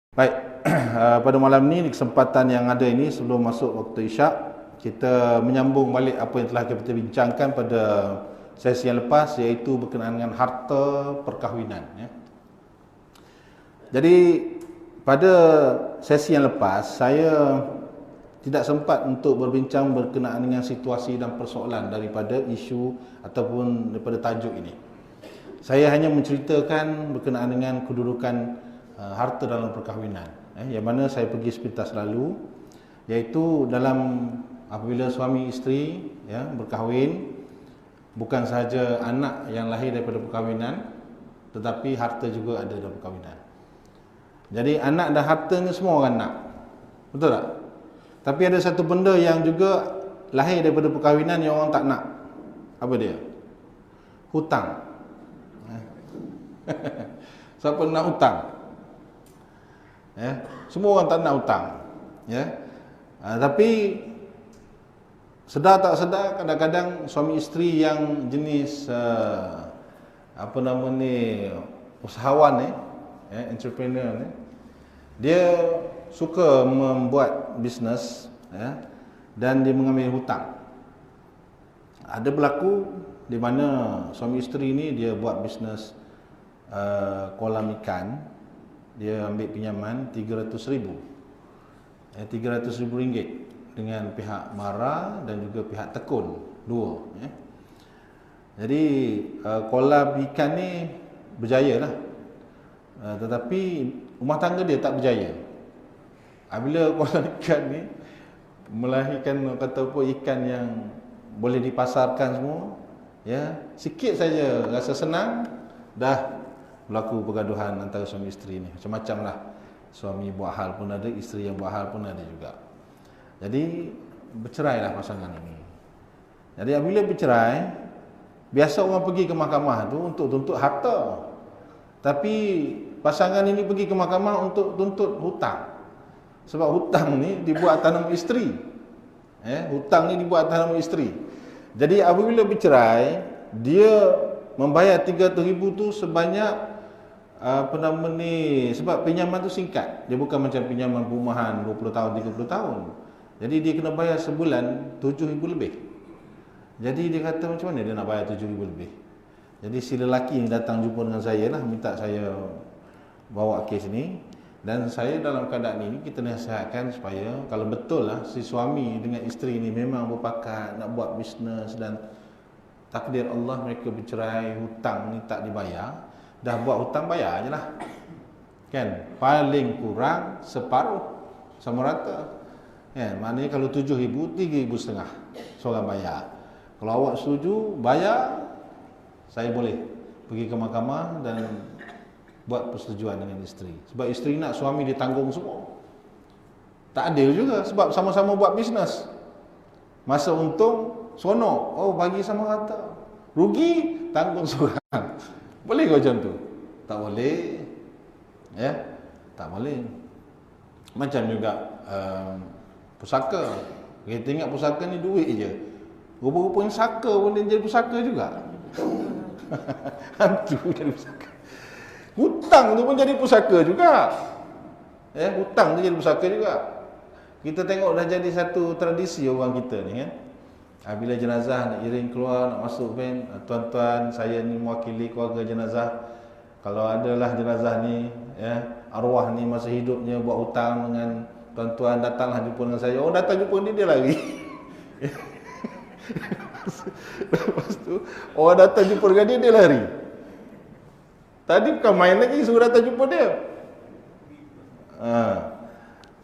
Baik, pada malam ni di kesempatan yang ada ini sebelum masuk waktu Isyak, kita menyambung balik apa yang telah kita bincangkan pada sesi yang lepas, iaitu berkenaan dengan harta perkahwinan, ya. Jadi pada sesi yang lepas saya tidak sempat untuk berbincang berkenaan dengan situasi dan persoalan daripada isu ataupun daripada tajuk ini. Saya hanya menceritakan berkenaan dengan kedudukan harta dalam perkahwinan, yang mana saya pergi sepintas lalu, iaitu dalam apabila suami isteri berkahwin, bukan sahaja anak yang lahir daripada perkahwinan, tetapi harta juga ada dalam perkahwinan. Jadi anak dan harta ni semua orang nak, betul tak? Tapi ada satu benda yang juga lahir daripada perkahwinan yang orang tak nak. Apa dia? Hutang. Siapa nak hutang? Semua orang tak nak hutang, tapi sedar tak sedar kadang-kadang suami isteri yang jenis usahawan entrepreneur dia suka membuat bisnes, dan dia mengambil hutang. Ada berlaku di mana suami isteri ni dia buat bisnes kolam ikan. Dia ambil pinjaman 300,000 ringgit dengan pihak Mara dan juga pihak Tekun, dua. Jadi kolam ikan ni berjaya lah, tetapi rumah tangga dia tak berjaya. Bila kolam ikan ni melahirkan ikan yang boleh dipasarkan semua, sikit saja rasa senang, dah berlaku pergaduhan antara suami isteri ni. Macam-macam lah. Suami buat hal pun ada, isteri yang buat hal pun ada juga. Jadi bercerailah pasangan ini. Jadi apabila bercerai, biasa orang pergi ke mahkamah tu untuk tuntut harta. Tapi pasangan ini pergi ke mahkamah untuk tuntut hutang. Sebab hutang ni dibuat atas nama isteri. Hutang ni dibuat atas nama isteri. Jadi apabila bercerai, dia membayar 300,000 tu sebanyak sebab pinjaman tu singkat. Dia bukan macam pinjaman perumahan 20 tahun, 30 tahun. Jadi dia kena bayar sebulan 7,000 lebih. Jadi dia kata macam mana dia nak bayar 7,000 lebih. Jadi si lelaki ni datang jumpa dengan saya lah, minta saya bawa kes ni. Dan saya dalam keadaan ini kita nasihatkan supaya kalau betul lah si suami dengan isteri ni memang berpakat nak buat bisnes dan takdir Allah mereka bercerai, hutang ni tak dibayar, dah buat hutang bayar je lah, kan? Paling kurang separuh sama rata, kan? Maknanya kalau 7,000, 3,500 seorang bayar. Kalau awak setuju bayar, saya boleh pergi ke mahkamah dan buat persetujuan dengan isteri. Sebab isteri nak suami dia tanggung semua. Tak adil juga sebab sama-sama buat bisnes. Masa untung sonok, bagi sama rata. Rugi tanggung seorang. Boleh ke macam tu? Tak boleh. Tak boleh. Macam juga pusaka. Kita ingat pusaka ni duit je. Rupa-rupanya saka pun dia jadi pusaka juga. Hantu jadi pusaka. Hutang tu pun jadi pusaka juga. Hutang tu jadi pusaka juga. Kita tengok dah jadi satu tradisi orang kita ni, kan. Bila jenazah nak iring keluar, nak masuk van, tuan-tuan saya ni mewakili keluarga jenazah, kalau adalah jenazah ni, arwah ni masa hidupnya buat hutang dengan tuan-tuan, datanglah jumpa dengan saya. Datang jumpa dia lari. Lepas tu orang datang jumpa dengan dia lari. Tadi bukan main lagi, suruh datang jumpa dia.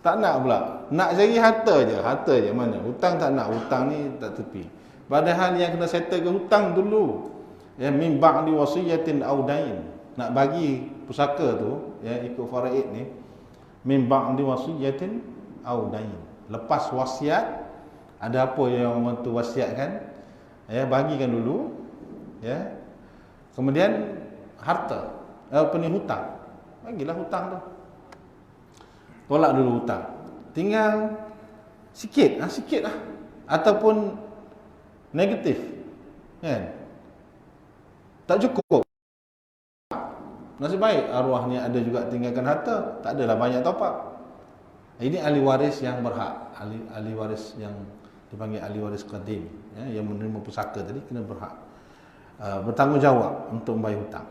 Tak nak pula. Nak cari harta je mana. Hutang tak nak, hutang ni tak tepi. Padahal yang kena settlekan hutang dulu. Min ba'di wasiyatin aw dain. Nak bagi pusaka tu, ikut faraid ni, min ba'di wasiyatin aw dain. Lepas wasiat, ada apa yang orang tu wasiatkan, bagikan dulu, kemudian harta, hutang. Bagilah hutang tu. Tolak dulu hutang. Tinggal sikit lah. Ataupun negatif, kan? Tak cukup. Nasib baik arwahnya ada juga tinggalkan harta, tak adalah banyak top up. Ini ahli waris yang berhak, ahli waris yang dipanggil ahli waris qadim, ya, yang menerima pusaka tadi kena berhak bertanggungjawab untuk membayar hutang.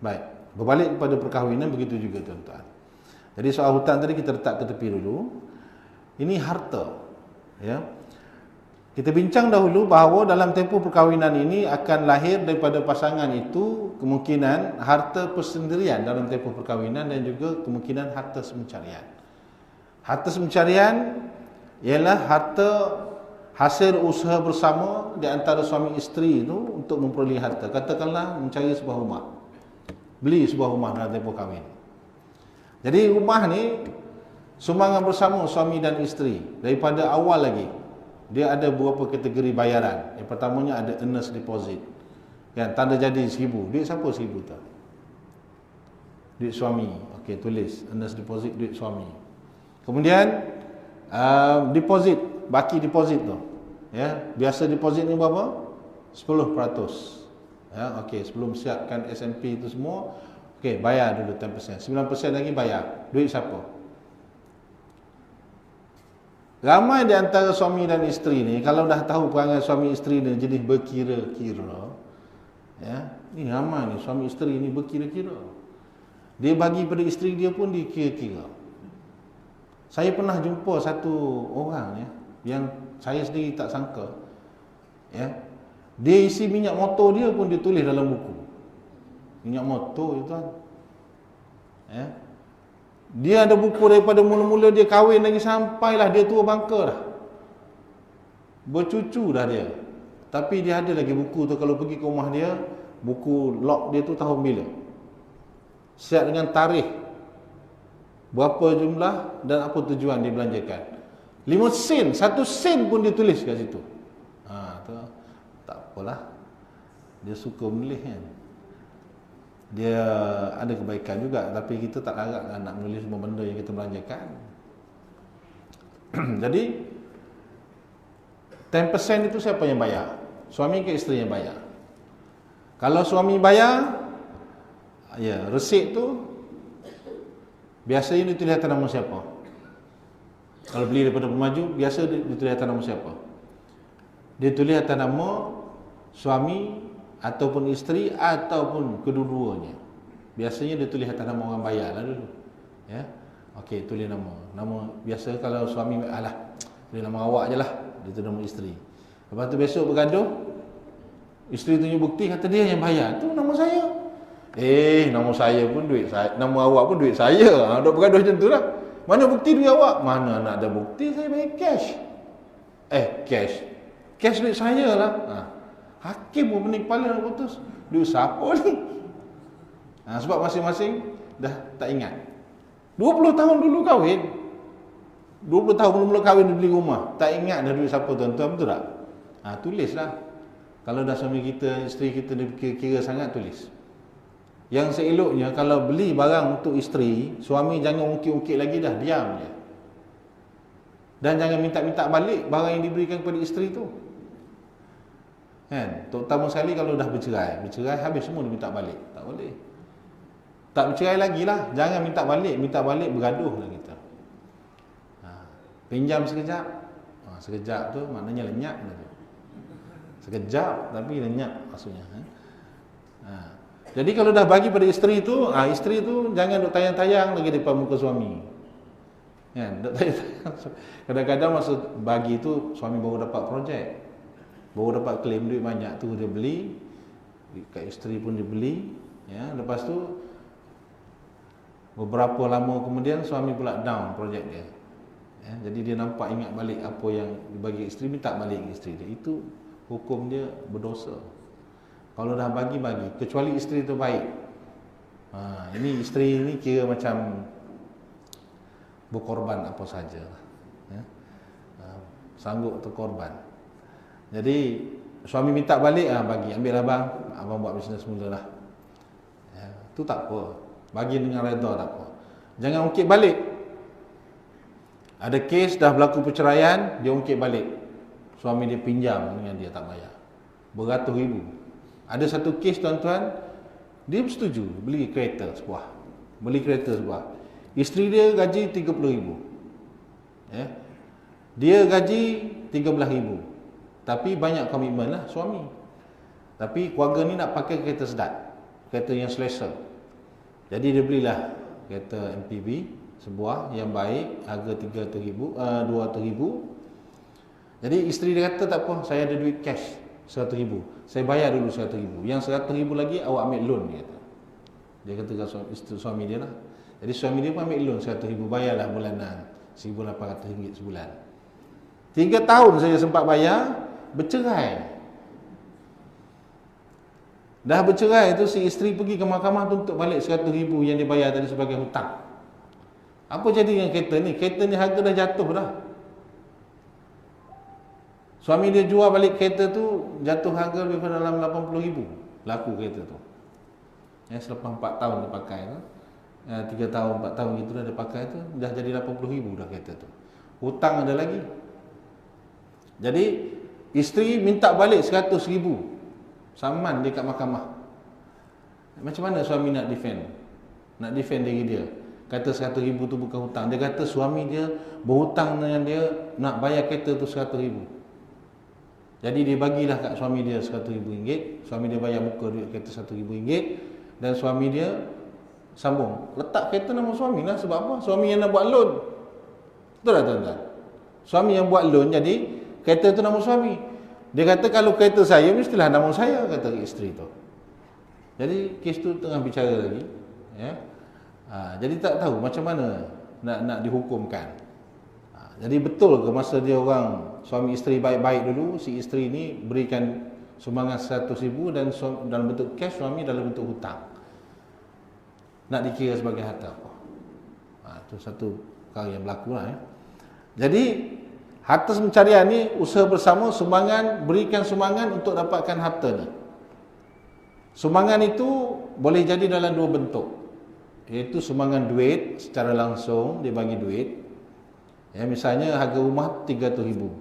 Baik, berbalik kepada perkahwinan begitu juga tuan-tuan. Jadi soal hutang tadi kita letak ke tepi dulu. Ini harta, ya. Kita bincang dahulu bahawa dalam tempoh perkahwinan ini akan lahir daripada pasangan itu kemungkinan harta persendirian dalam tempoh perkahwinan dan juga kemungkinan harta semencarian. Harta semencarian ialah harta hasil usaha bersama di antara suami isteri itu untuk memperoleh harta. Katakanlah mencari sebuah rumah, beli sebuah rumah dalam tempoh kahwin. Jadi rumah ni sumbangan bersama suami dan isteri daripada awal lagi. Dia ada beberapa kategori bayaran. Yang pertamanya ada earnest deposit. Yang tanda jadi 1,000. Duit siapa 1,000 tu? Duit suami. Okey, tulis earnest deposit duit suami. Kemudian deposit, baki deposit tu. Ya, biasa deposit ni berapa? 10%. Ya, okey, sebelum siapkan SMP itu semua, okey, bayar dulu 10%. 9% lagi bayar. Duit siapa? Ramai di antara suami dan isteri ni kalau dah tahu perangai suami isteri ni jenis berkira-kira, ya, ni ramai ni suami isteri ni berkira-kira. Dia bagi pada isteri dia pun dikira-kira. Saya pernah jumpa satu orang, ya, yang saya sendiri tak sangka, ya. Dia isi minyak motor dia pun dia tulis dalam buku. Minyak motor itu tuan. Ya. Dia ada buku daripada mula-mula dia kahwin lagi sampailah dia tua bangka dah. Bercucu dah dia. Tapi dia ada lagi buku tu, kalau pergi ke rumah dia, buku log dia tu tahun bila. Siap dengan tarikh. Berapa jumlah dan apa tujuan dia belanjakan. 5 sen, 1 sen pun dia tulis kat situ. Tu tak apalah. Dia suka menulis kan. Dia ada kebaikan juga, tapi kita tak larat nak menulis semua benda yang kita belanjakan. Jadi 10% itu siapa yang bayar? Suami ke isteri yang bayar? Kalau suami bayar, ya, resit tu biasanya ditulis atas nama siapa? Kalau beli daripada pemaju, biasa ditulis atas nama siapa? Dia tulis atas nama suami ataupun isteri ataupun kedua-duanya. Biasanya dia tulis atas nama orang bayar lah dulu. Ya. Okey, tulis nama. Nama biasa kalau suami tulis nama awak je lah. Dia tulis nama isteri. Lepas tu besok bergaduh, isteri tunjuk bukti kata dia yang bayar. Tu nama saya. Nama saya pun duit saya, nama awak pun duit saya. Dok bergaduh macam tu lah. Mana bukti duit awak? Mana nak ada bukti, saya bayar cash. Cash. Cash duit saya lah. Hakim pun pening kepala nak putus. Duit siapa ni? Sebab masing-masing dah tak ingat. 20 tahun dulu kahwin. 20 tahun mula-mula kahwin dia beli rumah. Tak ingat dah duit siapa tuan-tuan, betul tak? Tulislah. Kalau dah suami kita, isteri kita dia kira sangat, tulis. Yang seeloknya kalau beli barang untuk isteri, suami jangan ungkit-ungkit lagi dah, diam je. Dan jangan minta-minta balik barang yang diberikan kepada isteri tu. Kan? Terutama sekali kalau dah bercerai. Bercerai habis semua dia minta balik. Tak boleh. Tak bercerai lagi lah. Jangan minta balik bergaduh lah kita. Pinjam sekejap. Sekejap tu maknanya lenyap tu. Sekejap tapi lenyap maksudnya. Jadi kalau dah bagi pada isteri tu, isteri tu jangan duk tayang-tayang lagi depan muka suami. Kan? Duk tayang-tayang. Kadang-kadang masa bagi tu suami baru dapat projek. Baru dapat claim duit banyak tu dia beli, kat isteri pun dia beli, ya. Lepas tu beberapa lama kemudian suami pula down projek dia, ya. Jadi dia nampak ingat balik apa yang dibagi isteri, minta balik isteri dia. Itu hukum dia berdosa. Kalau dah bagi, kecuali isteri tu baik. Ini isteri ni kira macam berkorban apa saja, ya. Sanggup terkorban. Jadi suami minta balik, bagi, ambil abang buat bisnes mula lah. Ya, tu tak apa. Bagi dengan redha tak apa. Jangan ungkit balik. Ada kes dah berlaku perceraian, dia ungkit balik. Suami dia pinjam dengan dia tak bayar. Beratus ribu. Ada satu kes tuan-tuan, Dia setuju beli kereta sebuah. Isteri dia gaji 30,000. Ya. Dia gaji 13,000. Tapi banyak komitmen lah suami. Tapi keluarga ni nak pakai kereta sedap, kereta yang selesa. Jadi dia belilah kereta MPV sebuah yang baik, harga 200,000. Jadi isteri dia kata, tak apa, saya ada duit cash 100,000. Saya bayar dulu 100,000. Yang 100,000 lagi awak ambil loan, dia kata. Dia kata ke suami dia lah. Jadi suami dia pun ambil loan 100,000, bayarlah bulanan RM1,800 sebulan. 3 tahun saya sempat bayar, bercerai. Dah bercerai tu, si isteri pergi ke mahkamah tuntut balik 100,000 yang dia bayar tadi sebagai hutang. Apa jadi dengan kereta ni? Kereta ni harga dah jatuh dah. Suami dia jual balik kereta tu, jatuh harga lebih dalam 80,000 laku kereta tu. Selepas 4 tahun dia pakai tu, 3 tahun 4 tahun gitu dah dia pakai tu, dah jadi 80,000 dah kereta tu. Hutang ada lagi. Jadi isteri minta balik 100,000 saman dekat mahkamah. Macam mana suami nak defend? Nak defend diri dia. Kata 100,000 tu bukan hutang. Dia kata suami dia berhutang dengan dia nak bayar kereta tu 100,000. Jadi dia bagilah kat suami dia RM100,000. Suami dia bayar muka duit kereta RM100,000. Dan suami dia sambung, letak kereta nama suami lah. Sebab apa? Suami yang nak buat loan. Betul tak tuan-tuan? Suami yang buat loan, jadi kereta tu nama suami. Dia kata kalau kereta saya mestilah nama saya, kata isteri tu. Jadi kes tu tengah bicara lagi, ya. Jadi tak tahu macam mana nak dihukumkan. Jadi betul ke masa dia orang suami isteri baik-baik dulu, si isteri ni berikan sumbangan 100,000 dan dalam bentuk cash, suami dalam bentuk hutang. Nak dikira sebagai harta apa? Itu satu perkara yang berlaku lah, ya. Jadi harta pencarian ni usaha bersama, sumbangan, berikan sumbangan untuk dapatkan harta ni. Sumbangan itu boleh jadi dalam 2 bentuk. Iaitu sumbangan duit secara langsung, dia bagi duit. Ya, misalnya harga rumah 300,000.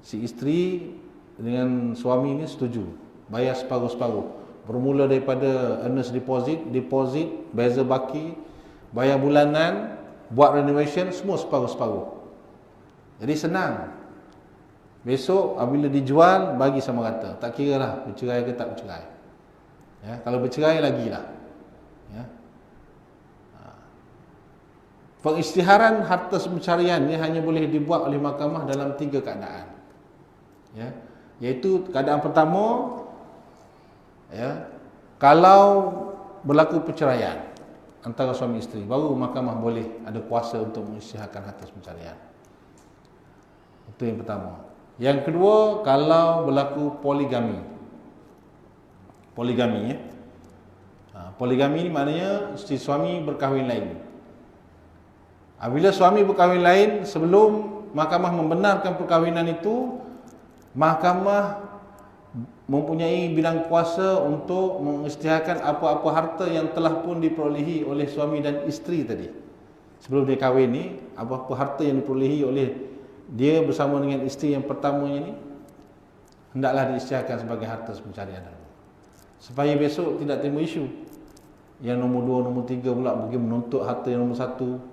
Si isteri dengan suami ni setuju bayar separuh-separuh. Bermula daripada earnest deposit, beza baki, bayar bulanan, buat renovation, semua separuh-separuh. Jadi senang. Besok apabila dijual, bagi sama rata. Tak kira lah bercerai ke tak bercerai. Ya, kalau bercerai lagilah. Ya. Pengisytiharan harta pencarian ni hanya boleh dibuat oleh mahkamah dalam 3 keadaan. Ya, iaitu keadaan pertama, ya, kalau berlaku perceraian antara suami isteri, baru mahkamah boleh ada kuasa untuk mengisytiharkan harta pencarian. Itu yang pertama. Yang kedua, kalau berlaku poligami. Poligami, ya. Poligami ni maknanya si suami berkahwin lain. Apabila suami berkahwin lain, sebelum mahkamah membenarkan perkahwinan itu, mahkamah mempunyai bidang kuasa untuk mengisytiharkan apa-apa harta yang telah pun diperolehi oleh suami dan isteri tadi. Sebelum dia kahwin ni, apa-apa harta yang diperolehi oleh dia bersama dengan isteri yang pertamanya ni, hendaklah diisytiharkan sebagai harta pencarian. Supaya besok tidak timbul isu yang nombor 2, nombor 3 pula pergi menuntut harta yang nombor 1.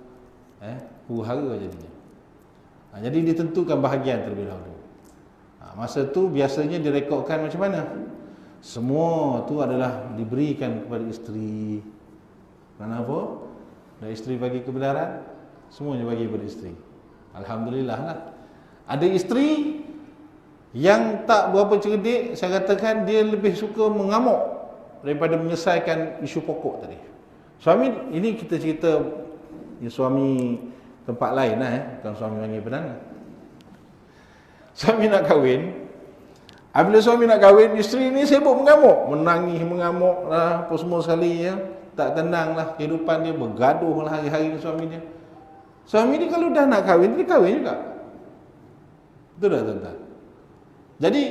Huru-hara jadinya. Jadi ditentukan bahagian terlebih dahulu. Masa tu biasanya direkodkan macam mana? Semua tu adalah diberikan kepada isteri. Kenapa? Dan isteri bagi kebenaran, semuanya bagi kepada isteri. Alhamdulillah lah. Ada isteri yang tak berapa cerdik, saya katakan dia lebih suka mengamuk daripada menyelesaikan isu pokok tadi. Suami, ini kita cerita suami tempat lain lah, bukan suami Wangi Perdana. Suami nak kahwin. Apabila suami nak kahwin, isteri ni sibuk mengamuk, menangis, mengamuk lah, apa semua sekali, ya. Tak tenang lah kehidupan dia, bergaduh lah hari-hari dengan suami dia. Suami ni kalau dah nak kahwin, dia kahwin juga. Betul tak tuan-tuan? Jadi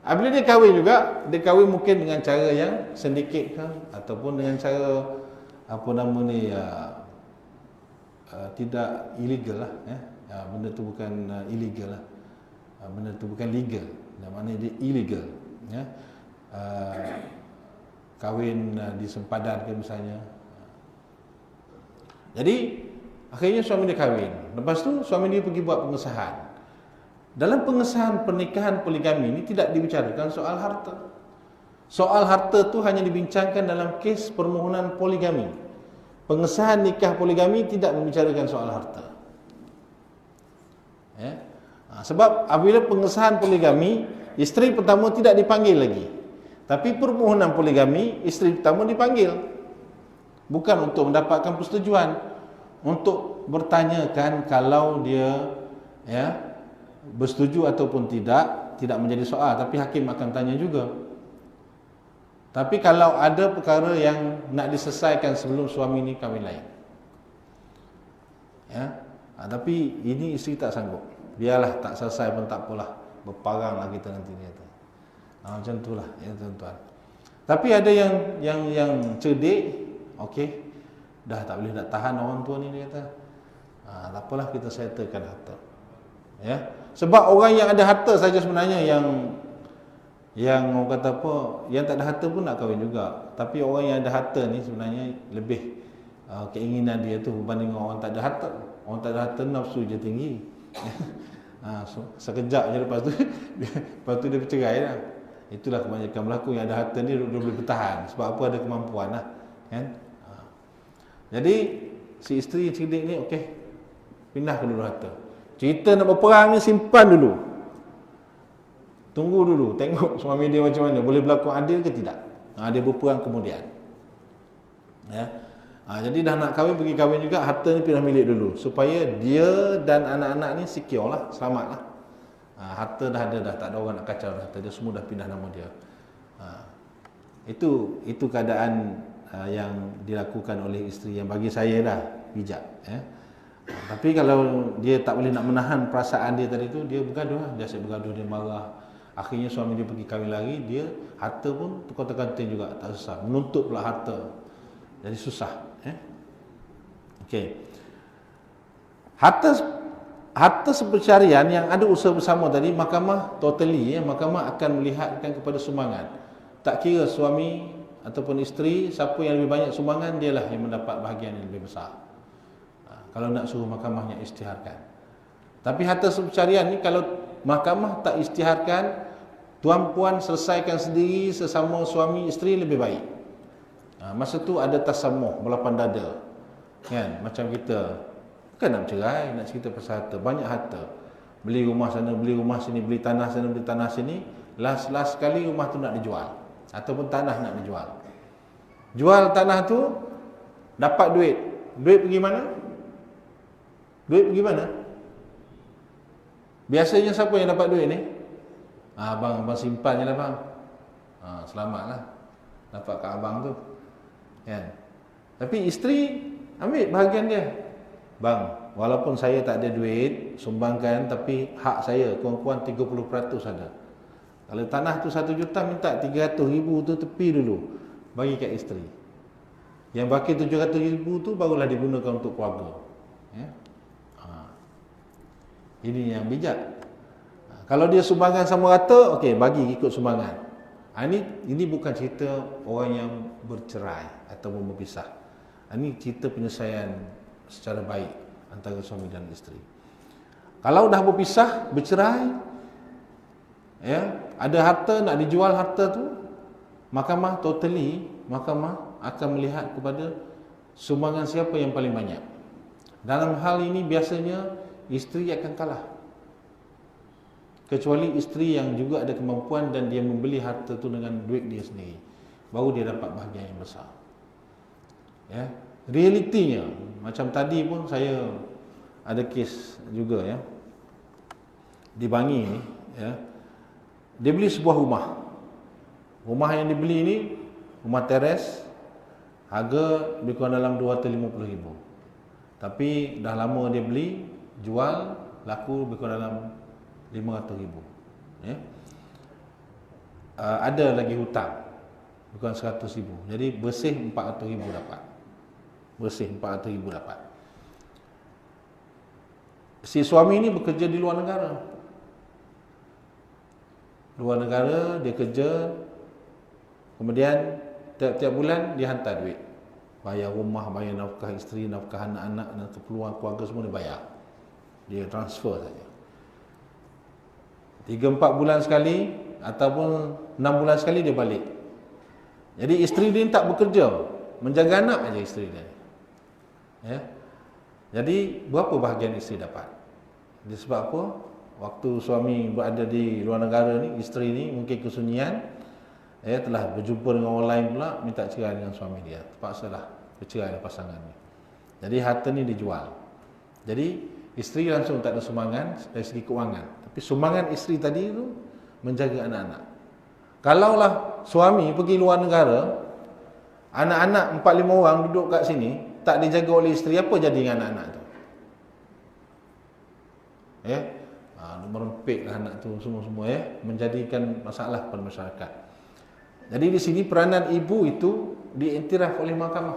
apabila dia kahwin juga, dia kahwin mungkin dengan cara yang sedikit ke, ataupun dengan cara apa nama ni, tidak illegal lah, ya. Benda tu bukan illegal lah, benda tu bukan legal, maknanya dia illegal, ya. kahwin di sempadan ke misalnya. Jadi akhirnya suami dia kahwin. Lepas tu suami dia pergi buat pengesahan. Dalam pengesahan pernikahan poligami ini tidak dibicarakan soal harta. Soal harta tu hanya dibincangkan dalam kes permohonan poligami. Pengesahan nikah poligami tidak membicarakan soal harta. Ya. Sebab apabila pengesahan poligami, isteri pertama tidak dipanggil lagi. Tapi permohonan poligami, isteri pertama dipanggil. Bukan untuk mendapatkan persetujuan, untuk bertanyakan kalau dia bersetuju ataupun tidak menjadi soal, tapi hakim akan tanya juga. Tapi kalau ada perkara yang nak diselesaikan sebelum suami ni kahwin lain, tapi ini isteri tak sanggup, biarlah tak selesai pun tak apalah, berparanglah kita nanti dia kata. Macam itulah ya tuan-tuan. Tapi ada yang cerdik, okey, dah tak boleh nak tahan orang tua ni, dia kata tak apalah, kita settlekan harta. Ya, sebab orang yang ada harta saja sebenarnya yang orang kata apa, yang tak ada harta pun nak kahwin juga. Tapi orang yang ada harta ni sebenarnya lebih keinginan dia tu berbanding orang tak ada harta. Orang tak ada harta nafsu je tinggi. Sekejap je lepas tu dia bercerai lah. Itulah kebanyakan berlaku, yang ada harta ni dia boleh bertahan sebab apa, ada kemampuan lah, kan? Jadi si isteri cerdik ni okey, pindahkan dulu harta. Cerita nak berperang ni simpan dulu. Tunggu dulu, tengok suami dia macam mana, boleh berlaku adil ke tidak. Dia berperang kemudian. Ya. Jadi dah nak kahwin, pergi kahwin juga, harta ni pindah milik dulu supaya dia dan anak-anak ni secure lah, selamat lah. Harta dah ada dah, tak ada orang nak kacau harta dia, semua dah pindah nama dia. Itu keadaan yang dilakukan oleh isteri yang bagi saya dah bijak. Tapi kalau dia tak boleh nak menahan perasaan dia tadi tu, dia bergaduh lah. Dia asyik bergaduh, dia marah. Akhirnya suami dia pergi kahwin lagi, dia harta pun terkotak-kanting juga, tak susah. Menuntut pula harta, jadi susah. Okey. Harta sepercarian yang ada usaha bersama tadi, mahkamah totally, mahkamah akan melihatkan kepada sumbangan. Tak kira suami ataupun isteri, siapa yang lebih banyak sumbangan, dialah yang mendapat bahagian yang lebih besar. Kalau nak suruh mahkamahnya isytiharkan. Tapi harta sepercarian ni kalau mahkamah tak isytiharkan, tuan-puan selesaikan sendiri sesama suami isteri lebih baik. Masa tu ada tasamuh, belapan dada. Kan? Macam kita bukan nak bercerai, nak cerita pasal harta, banyak harta. Beli rumah sana, beli rumah sini, beli tanah sana, beli tanah sini. Last sekali rumah tu nak dijual ataupun tanah nak dijual. Jual tanah tu dapat duit. Duit pergi mana? Duit pergi mana? Biasanya siapa yang dapat duit ni? Abang simpan je lah bang. Selamatlah, dapat kat abang tu, kan? Tapi isteri ambil bahagian dia. Bang, walaupun saya tak ada duit, sumbangkan, tapi hak saya kurang-kurang 30% ada. Kalau tanah tu 1 juta, minta 300,000 tu tepi dulu, bagi kat isteri. Yang baki 700,000 tu barulah digunakan untuk keluarga. Ini yang bijak. Kalau dia sumbangan sama rata, okey, bagi ikut sumbangan. Ini bukan cerita orang yang bercerai ataupun berpisah. Ini cerita penyelesaian secara baik antara suami dan isteri. Kalau dah berpisah, bercerai, ada harta nak dijual, harta tu, mahkamah akan melihat kepada sumbangan siapa yang paling banyak. Dalam hal ini biasanya isteri akan kalah, kecuali isteri yang juga ada kemampuan dan dia membeli harta tu dengan duit dia sendiri, baru dia dapat bahagian yang besar. Realitinya macam tadi pun saya ada kes juga, di Bangi ni, dia beli sebuah rumah yang dibeli ni rumah teres, harga lebih kurang dalam 250,000. Tapi dah lama dia beli, jual, laku lebih kurang dalam 500,000. Ada lagi hutang lebih kurang 100,000. Jadi bersih 400,000 dapat. Si suami ni bekerja di luar negara. Dia kerja, kemudian tiap-tiap bulan dia hantar duit. Bayar rumah, bayar nafkah isteri, nafkah anak-anak dan keperluan keluarga semua dia bayar. Dia transfer saja. 3-4 bulan sekali ataupun 6 bulan sekali dia balik. Jadi isteri dia tak bekerja, menjaga anak aja isteri dia. Ya. Jadi berapa bahagian isteri dapat? Sebab apa? Waktu suami berada di luar negara ni, isteri ni mungkin kesunyian, telah berjumpa dengan orang lain pula, minta cerai dengan suami dia. Terpaksalah bercerai dengan pasangannya. Jadi harta ni dijual. Jadi isteri langsung tak ada sumbangan dari segi kewangan. Tapi sumbangan isteri tadi tu menjaga anak-anak. Kalaulah suami pergi luar negara, anak-anak 4-5 orang duduk kat sini, tak dijaga oleh isteri, apa jadi dengan anak-anak tu? Merempitlah anak tu semua-semua, menjadikan masalah pada masyarakat. Jadi di sini peranan ibu itu diiktiraf oleh mahkamah.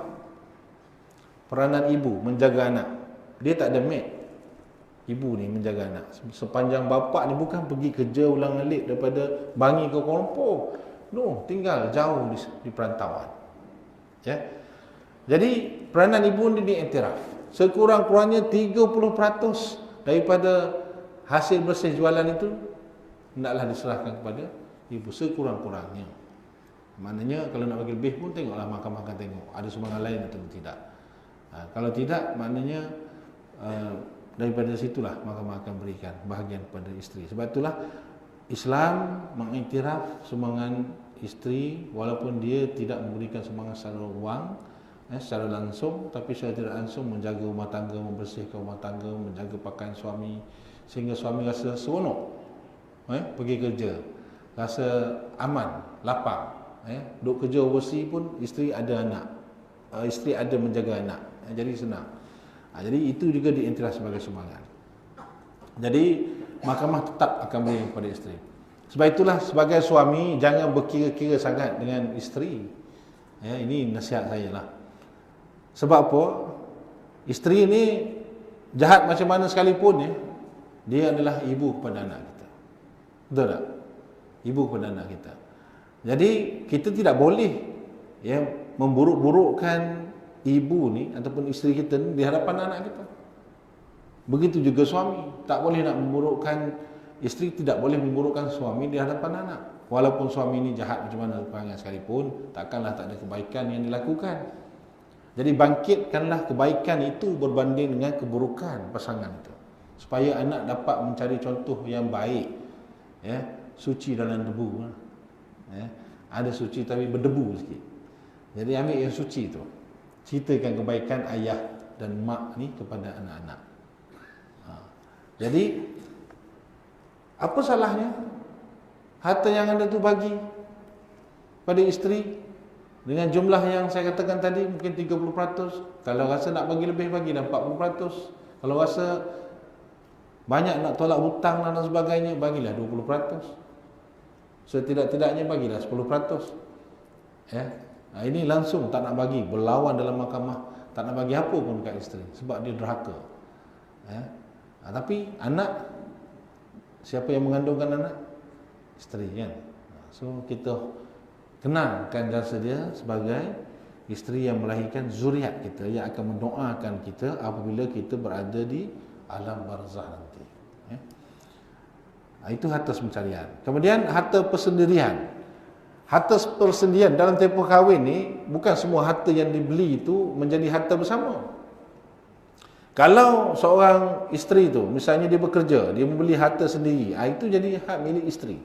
Peranan ibu menjaga anak. Dia tak ada maid. Ibu ni menjaga anak. Sepanjang bapa ni bukan pergi kerja ulang-alik daripada Bangi ke Kuala Lumpur. No, tinggal jauh di perantauan. Ya. Jadi peranan ibu ni diiktiraf. Sekurang-kurangnya 30% daripada hasil bersih jualan itu hendaklah diserahkan kepada ibu sekurang-kurangnya. Maknanya kalau nak bagi lebih pun tengoklah mahkamah akan tengok ada sumbangan lain atau tidak. Kalau tidak, maknanya daripada situlah mahkamah akan berikan bahagian kepada isteri. Sebab itulah Islam mengiktiraf sumbangan isteri walaupun dia tidak memberikan sumbangan secara wang, secara langsung, tapi secara tidak langsung menjaga rumah tangga, membersihkan rumah tangga, menjaga pakaian suami, sehingga suami rasa seronok pergi kerja, rasa aman, lapang. Duk kerja overseas pun isteri ada anak, isteri ada menjaga anak, jadi senang. Jadi itu juga diiktiraf sebagai sumbangan. Jadi mahkamah tetap akan beri kepada isteri. Sebab itulah sebagai suami jangan berkira-kira sangat dengan isteri. Ini nasihat saya lah. Sebab apa? Isteri ni jahat macam mana sekalipun, dia adalah ibu kepada anak kita. Betul tak? Ibu kepada anak kita. Jadi kita tidak boleh memburuk-burukkan ibu ni ataupun isteri kita ni di hadapan anak kita. Begitu juga suami, tak boleh nak memburukkan isteri, tidak boleh memburukkan suami di hadapan anak. Walaupun suami ni jahat macam mana perangai sekalipun, takkanlah tak ada kebaikan yang dilakukan. Jadi bangkitkanlah kebaikan itu berbanding dengan keburukan pasangan itu, supaya anak dapat mencari contoh yang baik, suci dalam debu. Ada suci tapi berdebu sikit. Jadi ambil yang suci tu, ceritakan kebaikan ayah dan mak ni kepada anak-anak. Jadi apa salahnya harta yang anda tu bagi pada isteri dengan jumlah yang saya katakan tadi, mungkin 30%. Kalau rasa nak bagi lebih, bagilah 40%. Kalau rasa banyak nak tolak hutang dan sebagainya, bagilah 20%. Setidak-tidaknya bagilah 10%. Ini langsung tak nak bagi, berlawan dalam mahkamah, tak nak bagi apa pun dekat isteri sebab dia derhaka. Tapi anak, siapa yang mengandungkan anak? Isteri, kan? So kita kenalkan jasa dia sebagai isteri yang melahirkan zuriat kita, yang akan mendoakan kita apabila kita berada di alam barzah nanti. Itu harta pencarian. Kemudian harta persendirian. Harta persendirian dalam tempoh kahwin ni, bukan semua harta yang dibeli itu menjadi harta bersama. Kalau seorang isteri tu misalnya dia bekerja, dia membeli harta sendiri, itu jadi hak milik isteri.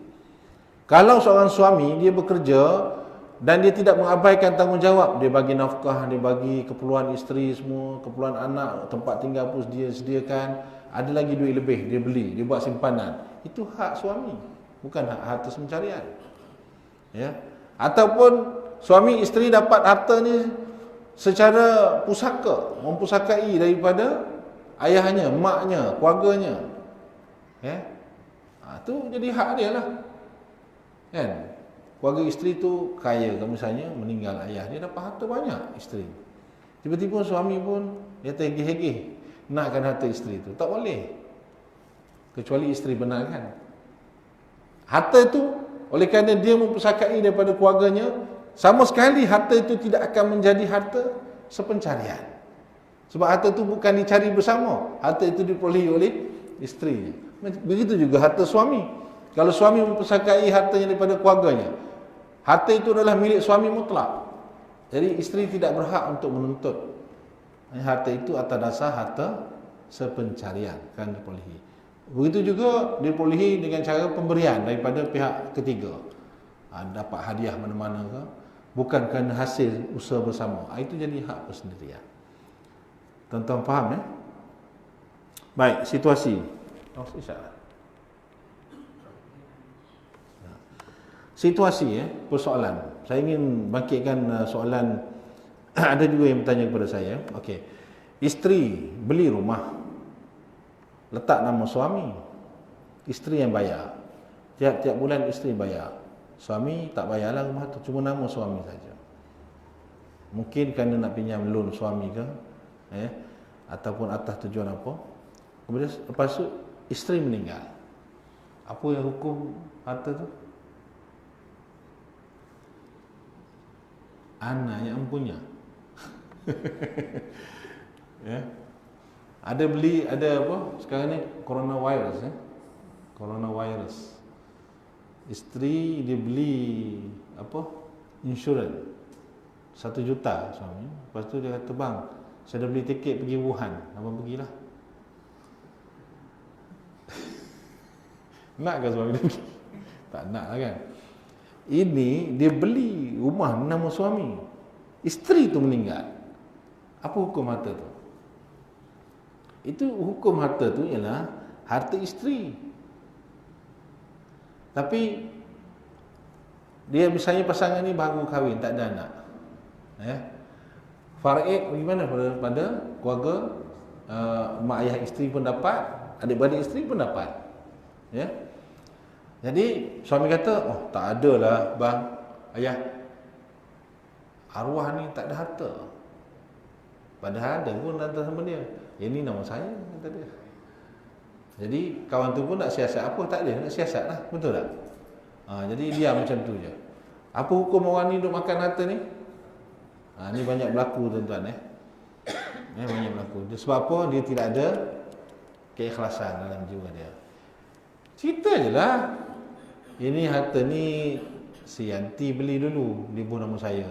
Kalau seorang suami dia bekerja dan dia tidak mengabaikan tanggungjawab, dia bagi nafkah, dia bagi keperluan isteri semua, keperluan anak, tempat tinggal pun dia sediakan, ada lagi duit lebih dia beli, dia buat simpanan, itu hak suami, bukan hak harta pencarian. Ataupun suami isteri dapat harta ni secara pusaka, mempusakai daripada ayahnya, maknya, keluarganya. Itu jadi hak dia lah. Kan? Keluarga isteri tu kaya, kalau misalnya meninggal ayah, dia dapat harta banyak isteri. Tiba-tiba suami pun dia terhegeh-hegeh nakkan harta isteri tu. Tak boleh. Kecuali isteri benarkan. Harta tu oleh kerana dia mempusakai daripada keluarganya, sama sekali harta itu tidak akan menjadi harta sepencarian. Sebab harta itu bukan dicari bersama, harta itu diperolehi oleh isterinya. Begitu juga harta suami. Kalau suami mempersakai hartanya daripada keluarganya, harta itu adalah milik suami mutlak. Jadi isteri tidak berhak untuk menuntut harta itu atas dasar harta sepencarian, kan diperolehi. Begitu juga diperolehi dengan cara pemberian daripada pihak ketiga. Dapat hadiah mana-mana ke, bukan kerana hasil usaha bersama. Itu jadi hak persendirian. Tuan-tuan faham ya? Baik, situasi. Situasi ya, persoalan. Saya ingin bangkitkan soalan. Ada juga yang bertanya kepada saya. Okey. Isteri beli rumah, letak nama suami, isteri yang bayar. Tiap-tiap bulan isteri bayar. Suami tak bayarlah rumah tu, cuma nama suami saja. Mungkin kerana nak pinjam loan suami ke, ataupun atas tujuan apa. Kemudian lepas tu isteri meninggal. Apa yang hukum harta tu? Anak yang punya. Ya. Ada apa sekarang ni, coronavirus coronavirus. Isteri dia beli apa, insurans 1 juta suami. Lepas tu dia kata, bang, saya dah beli tiket pergi Wuhan, abang pergilah. Nak ke suami dia pergi? Tak nak lah kan. Ini dia beli rumah nama suami, isteri tu meninggal. Apa hukum harta tu? Itu hukum harta tu ialah harta isteri. Tapi dia misalnya pasangan ni baru kahwin, tak ada anak. Faraid bagaimana pada keluarga, mak ayah isteri pun dapat, adik-beradik isteri pun dapat. Ya. Jadi suami kata, oh tak adalah bang, ayah, arwah ni tak ada harta. Padahal ada pun antara sama dia. Ini nama saya, kata dia. Jadi kawan tu pun nak siasat apa, tak ada nak siasat lah, betul tak? Jadi dia macam tu je. Apa hukum orang ni duk makan harta ni? Ni banyak berlaku tuan-tuan banyak berlaku. Sebab apa? Dia tidak ada keikhlasan dalam jiwa dia. Cerita je lah. Ini harta ni si Yanti beli dulu, libuh nama saya.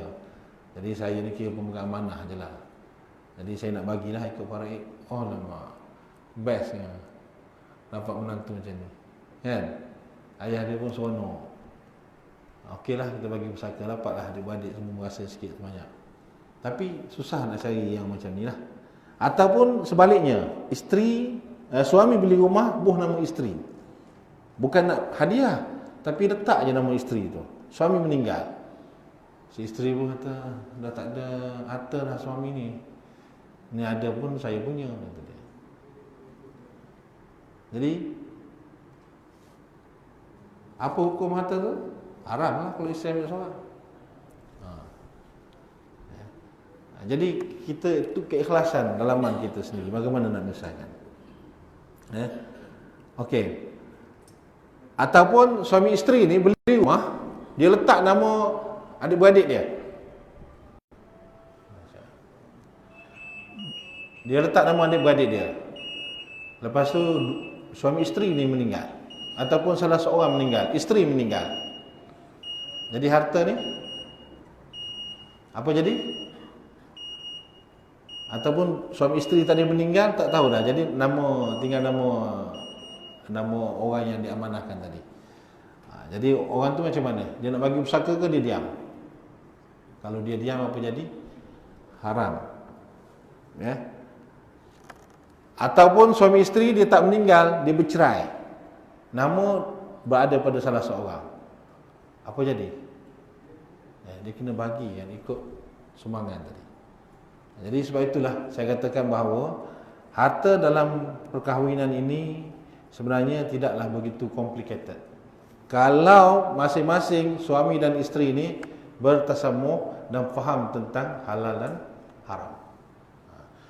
Jadi saya ni kira pemegang amanah je lah. Jadi saya nak bagilah ikut faraid. Oh lama, bestnya dapat menantu macam ni, kan? Ayah dia pun seronok. Okeylah, kita bagi pusaka, dapatlah adik-beradik semua merasa sikit banyak. Tapi susah nak cari yang macam ni lah. Ataupun sebaliknya, suami beli rumah buh nama isteri, bukan nak hadiah, tapi letak je nama isteri tu. Suami meninggal, si isteri pun kata, dah tak ada harta dah suami ni. Ni ada pun saya punya, kata dia. Jadi apa hukum harta tu? Haram lah kalau Islam ambil soal. Jadi kita itu keikhlasan dalaman kita sendiri, bagaimana nak menyelesaikan. Okey. Ataupun suami isteri ni beli rumah, dia letak nama adik-beradik dia. Dia letak nama adik-beradik dia. Lepas tu suami isteri ni meninggal, ataupun salah seorang meninggal, isteri meninggal. Jadi harta ni apa jadi? Ataupun suami isteri tadi meninggal, tak tahu dah. Jadi tinggal nama orang yang diamanahkan tadi. Jadi orang tu macam mana? Dia nak bagi pusaka ke dia diam? Kalau dia diam apa jadi? Haram. Ya. Ataupun suami isteri dia tak meninggal, dia bercerai, nama berada pada salah seorang. Apa jadi? Dia kena bagi yang ikut sumbangan tadi. Jadi sebab itulah saya katakan bahawa harta dalam perkahwinan ini sebenarnya tidaklah begitu complicated. Kalau masing-masing suami dan isteri ini bertasamuh dan faham tentang halal dan haram.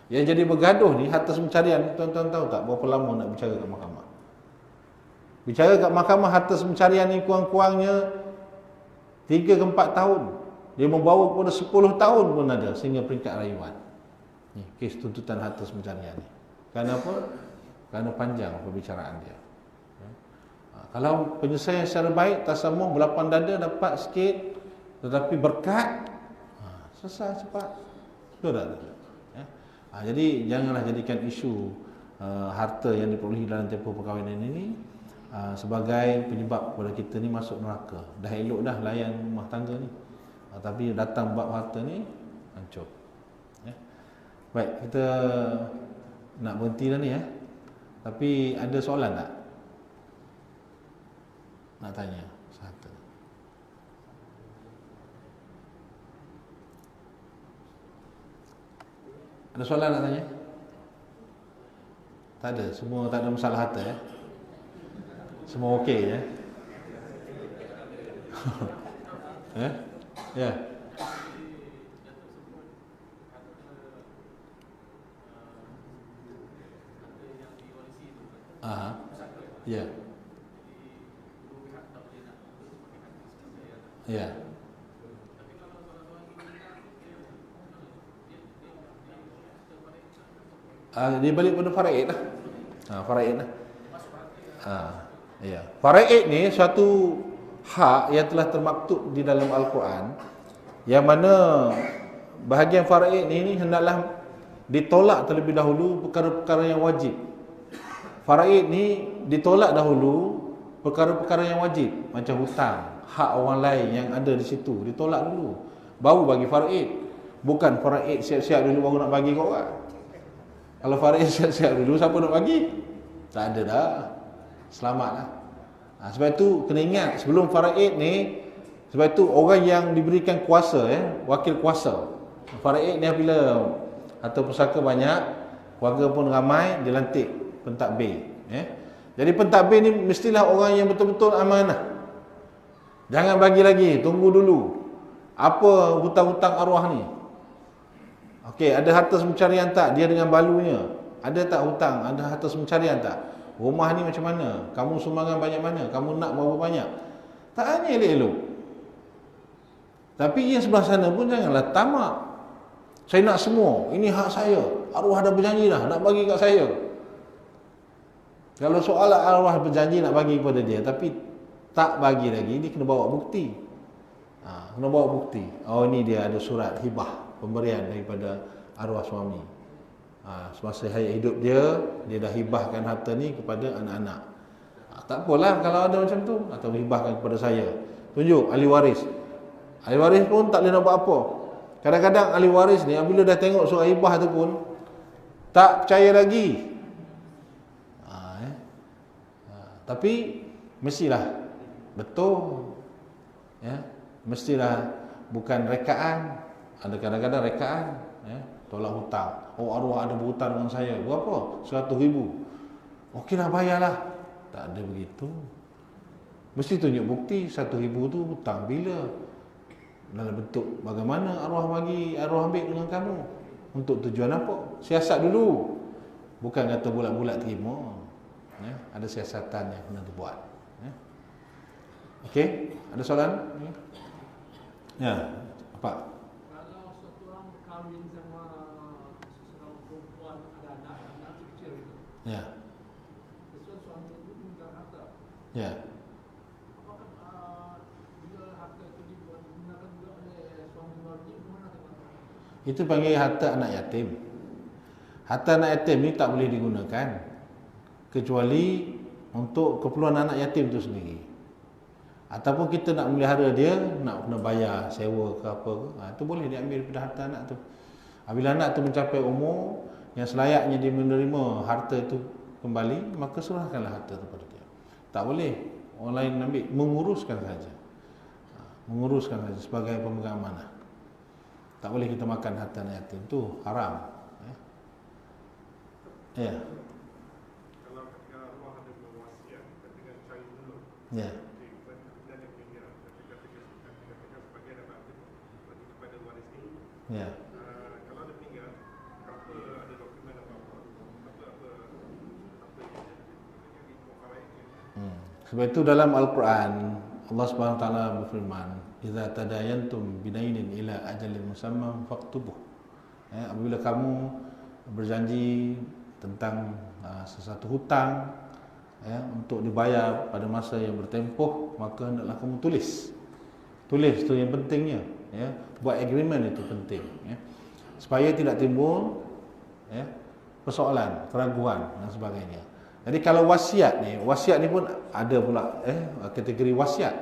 Yang jadi bergaduh ni harta semencarian, tuan-tuan tahu tak berapa lama nak bicara kat mahkamah? Bicara kat mahkamah harta semencarian ni kurang-kurangnya 3 ke 4 tahun. Dia membawa kepada 10 tahun pun ada sehingga peringkat rayuan. Ni kes tuntutan harta pencarian ni. Kenapa? Kerana panjang perbicaraan dia. Kalau penyelesaian secara baik, tasamuh, belapang dada, dapat sikit, tetapi berkat, selesai cepat. Betul tak? Jadi janganlah jadikan isu harta yang diperolehi dalam tempoh perkahwinan ini sebagai penyebab kepada kita ni masuk neraka. Dah elok dah layan rumah tangga ni, tapi datang bab harta ni, hancur. Baik, kita nak berhenti dah ni Tapi ada soalan tak? Nak tanya satu. Ada soalan nak tanya? Tak ada, semua tak ada masalah harta Semua okey Ya. Ya. Ya. Dia balik pada faraid lah. Faraid lah. Ya. Faraid ni suatu hak yang telah termaktub di dalam Al-Quran, yang mana bahagian faraid ni hendaklah ditolak terlebih dahulu perkara-perkara yang wajib. Faraid ni ditolak dahulu perkara-perkara yang wajib, macam hutang, hak orang lain yang ada di situ, ditolak dulu, baru bagi faraid. Bukan faraid siap-siap dulu baru nak bagi ke orang. Kalau faraid siap-siap dulu, siapa nak bagi? Tak ada dah. Selamatlah. Sebab itu kena ingat, sebelum faraid ni, sebab itu orang yang diberikan kuasa, wakil kuasa. Faraid ni apabila harta pusaka banyak, keluarga pun ramai, dilantik pentadbir. Jadi pentadbir ni mestilah orang yang betul-betul amanah. Jangan bagi lagi, tunggu dulu. Apa hutang-hutang arwah ni? Okey, ada harta pencarian tak? Dia dengan balunya. Ada tak hutang? Ada harta pencarian tak? Rumah ni macam mana? Kamu sumbangan banyak mana? Kamu nak berapa banyak? Tanya elok-elok. Tapi yang sebelah sana pun janganlah tamak. Saya nak semua. Ini hak saya. Arwah dah berjanji dah nak bagi kat saya. Kalau soal arwah berjanji nak bagi kepada dia, tapi tak bagi lagi, dia kena bawa bukti. Kena bawa bukti. Oh, ini dia ada surat hibah, pemberian daripada arwah suami. Semasa hayat hidup dia dah hibahkan harta ni kepada anak-anak. Tak apalah kalau ada macam tu, atau hibahkan kepada saya. Tunjuk ahli waris. Ahli waris pun tak boleh nak buat apa. Kadang-kadang ahli waris ni apabila dah tengok surat hibah tu pun tak percaya lagi. Tapi mestilah betul, mestilah bukan rekaan. Ada kadang-kadang rekaan, tolak hutang. Oh, arwah ada berhutang dengan saya, berapa? 100,000. Okeylah, bayarlah. Tak ada begitu. Mesti tunjuk bukti 100,000 tu hutang bila, dalam bentuk bagaimana arwah ambil dengan kamu, untuk tujuan apa. Siasat dulu, bukan kata bulat-bulat terima. Ada siasatan yang kena dibuat. Okey, ada soalan? Ya, apa? Kalau seorang kahwin sama seorang perempuan, ada anak kecil itu. Ya. Sesuai suami itu memegang harta. Ya. Apakah bila harta itu digunakan juga oleh suami baru ini, bagaimana teman-teman? Itu panggil harta anak yatim. Harta anak yatim ni tak boleh digunakan kecuali untuk keperluan anak yatim itu sendiri. Ataupun kita nak melihara dia, nak kena bayar sewa ke apa ke, itu boleh diambil daripada harta anak tu. Apabila anak tu mencapai umur yang selayaknya dia menerima harta itu kembali, maka serahkanlah harta itu pada dia. Tak boleh orang lain ambil, menguruskan saja. Menguruskan saja sebagai pemegang amanah. Tak boleh kita makan harta anak yatim, itu haram. Ya. Ya. Ya. Kalau ada meninggal, apa ada dokumen apa-apa Sebab itu dalam Al-Quran Allah Subhanahu wa taala berfirman, "Idza tadayantum bidainin ila ajalin musamma faktubuh." Apabila kamu berjanji tentang sesuatu hutang untuk dibayar pada masa yang bertempoh, maka hendaklah kamu tulis. Tulis tu yang pentingnya, buat agreement itu penting, supaya tidak timbul persoalan, keraguan dan sebagainya. Jadi kalau wasiat ni pun ada pula kategori wasiat.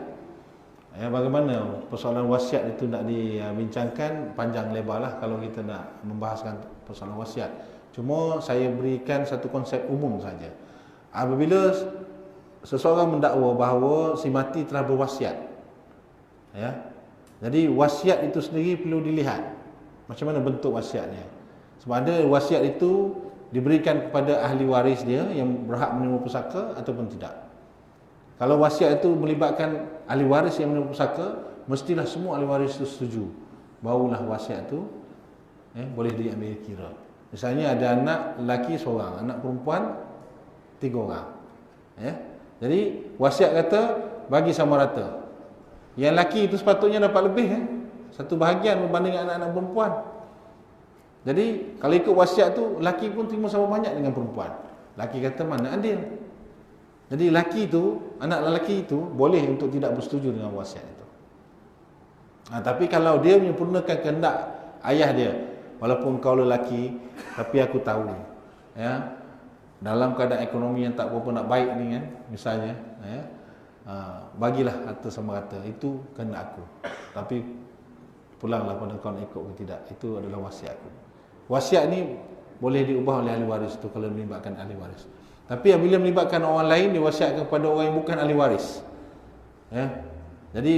Bagaimana persoalan wasiat itu nak dibincangkan panjang lebar lah kalau kita nak membahaskan persoalan wasiat. Cuma saya berikan satu konsep umum saja. Apabila seseorang mendakwa bahawa si mati telah berwasiat, jadi wasiat itu sendiri perlu dilihat macam mana bentuk wasiatnya. Sebab ada wasiat itu diberikan kepada ahli waris dia yang berhak menerima pusaka ataupun tidak. Kalau wasiat itu melibatkan ahli waris yang menerima pusaka, mestilah semua ahli waris itu setuju, barulah wasiat itu boleh diambil kira. Misalnya ada anak lelaki seorang, anak perempuan 3 orang. Jadi wasiat kata bagi sama rata. Yang lelaki itu sepatutnya dapat lebih, satu bahagian berbanding anak-anak perempuan. Jadi kalau ikut wasiat tu, laki pun terima sama banyak dengan perempuan. Laki kata mana adil. Jadi laki tu, anak lelaki itu boleh untuk tidak bersetuju dengan wasiat itu. Tapi kalau dia menyempurnakan kehendak ayah dia, walaupun kau lelaki, tapi aku tahu, dalam keadaan ekonomi yang tak berapa nak baik ni kan, misalnya, bagilah harta sama rata, itu kehendak aku. Tapi pulanglah pada kau nak ikut ke tidak, itu adalah wasiat aku. Wasiat ni boleh diubah oleh ahli waris tu kalau melibatkan ahli waris. Tapi apabila melibatkan orang lain, diwasiatkan kepada orang yang bukan ahli waris. Jadi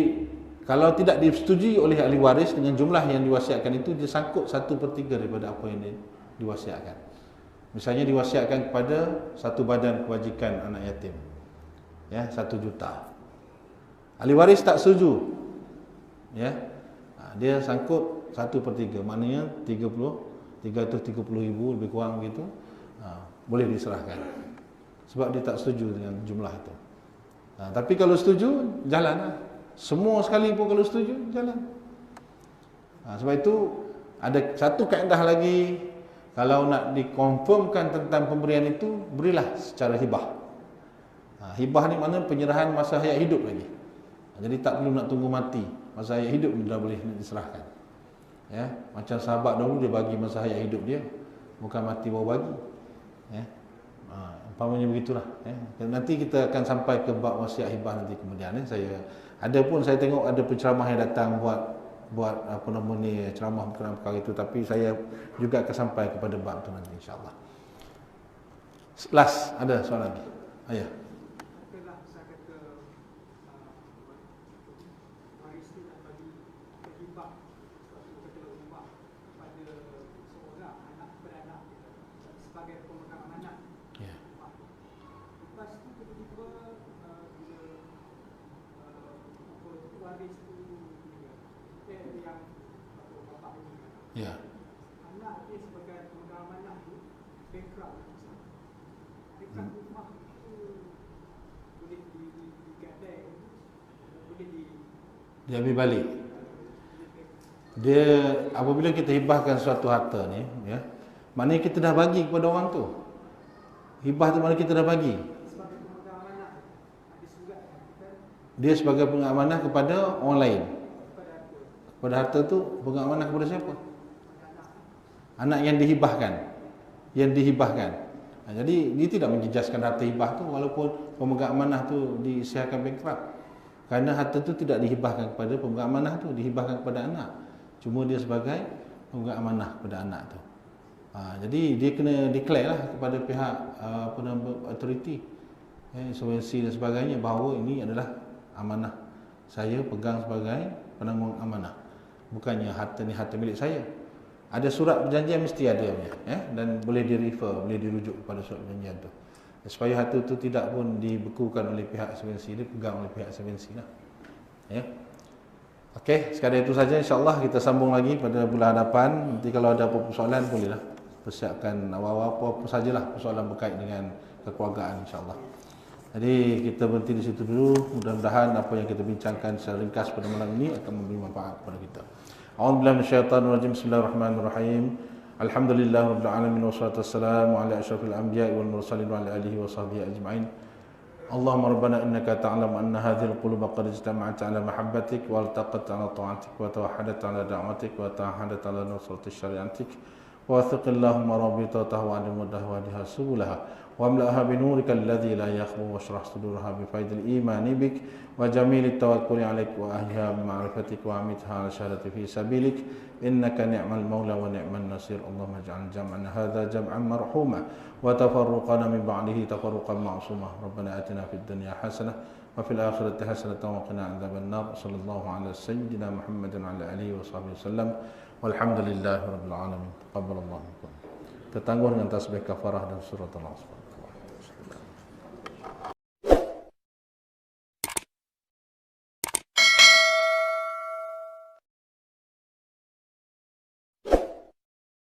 kalau tidak disetujui oleh ahli waris dengan jumlah yang diwasiatkan itu, dia sangkut 1/3 daripada apa yang diwasiatkan. Misalnya diwasiatkan kepada satu badan kebajikan anak yatim, 1 juta. Ahli waris tak setuju, dia sangkut 1/3, maknanya 330,000 lebih kurang begitu, boleh diserahkan. Sebab dia tak setuju dengan jumlah itu. Tapi kalau setuju, jalanlah. Semua sekali pun kalau setuju, jalan. Sebab itu ada satu kaedah lagi, kalau nak dikonfirmkan tentang pemberian itu, berilah secara hibah. Hibah ni makna penyerahan masa hayat hidup lagi. Jadi tak perlu nak tunggu mati, masa hayat hidup dah boleh diserahkan. Macam sahabat dahulu dia bagi masa hayat hidup dia, bukan mati baru bagi. Umpamanya begitulah. Nanti kita akan sampai ke bab wasiat hibah nanti kemudian. Saya tengok ada penceramah yang datang buat apa nama ni, ceramah berkenaan perkara itu, tapi saya juga akan sampai kepada bab itu nanti insya-Allah. Last ada soalan lagi? Ayah. Ya. Anak dia sebagai pemegang amanah tu bankrupt. Dekat rumah tu boleh digadai, boleh diambil balik. Dia apabila kita hibahkan suatu harta ni, maknanya kita dah bagi kepada orang tu. Hibah tu maknanya kita dah bagi. Sebagai pemegang amanah, ada surat dia sebagai pemegang amanah kepada orang lain. Kepada harta tu pemegang amanah kepada siapa? Anak yang dihibahkan. Jadi dia tidak menjejaskan harta hibah tu walaupun pemegang amanah tu disiarkan bankrupt. Kerana harta tu tidak dihibahkan kepada pemegang amanah tu, dihibahkan kepada anak. Cuma dia sebagai pemegang amanah kepada anak tu. Jadi dia kena declare lah kepada pihak authority, insolvensi dan sebagainya, bahawa ini adalah amanah saya pegang sebagai penanggung amanah. Bukannya harta ni harta milik saya. Ada surat perjanjian mesti ada dan boleh direfer, boleh dirujuk kepada surat perjanjian tu. Supaya harta tu tidak pun dibekukan oleh pihak insolvensi, dipegang oleh pihak insolvensi lah. Okey, sekadar itu saja, insya-Allah kita sambung lagi pada bulan hadapan. Nanti kalau ada apa-apa soalan bolehlah persiapkan apa-apa sajalah persoalan berkait dengan kekeluargaan insya-Allah. Jadi kita berhenti di situ dulu. Mudah-mudahan apa yang kita bincangkan secara ringkas pada malam ini akan memberi manfaat kepada kita. A'udzubillahi minasyaitonir rajim. Bismillahirrahmanirrahim. Alhamdulillahirabbil alamin wassalatu wassalamu ala asyrafil anbiya'i wal mursalin wa ala alihi wa sahbihi ajma'in. Allahumma rabbana innaka ta'lamu anna hadhihi al-quluba qad ijtama'at 'ala mahabbatik wa iltaqat 'ala ta'atik wa tawahhadat 'ala da'watik wa tahadat 'ala nusrati syari'atik. وثق اللهم رابطتها وعلمها وهدها سبلها واملأها بنورك الذي لا يخبو واشرح صدورها بفيض الإيمان بك وجميل التوكل عليك وأهلها بمعرفتك وأمتها على شهادة في سبيلك إنك نعم المولى ونعم النصير. اللهم اجعل جمعنا هذا جمعا مرحوما وتفرقنا من بعده تفرقا معصوما. ربنا آتنا في الدنيا حسنة وفي الآخرة حسنة وقنا عذاب النار. صلى الله على سيدنا محمد وعلى آله وصحبه وسلم. Walhamdulillahirabbil alamin. Taqabbalallahu minkum. Kita tangguh dengan tasbih kafarah dan surat Al-Asr.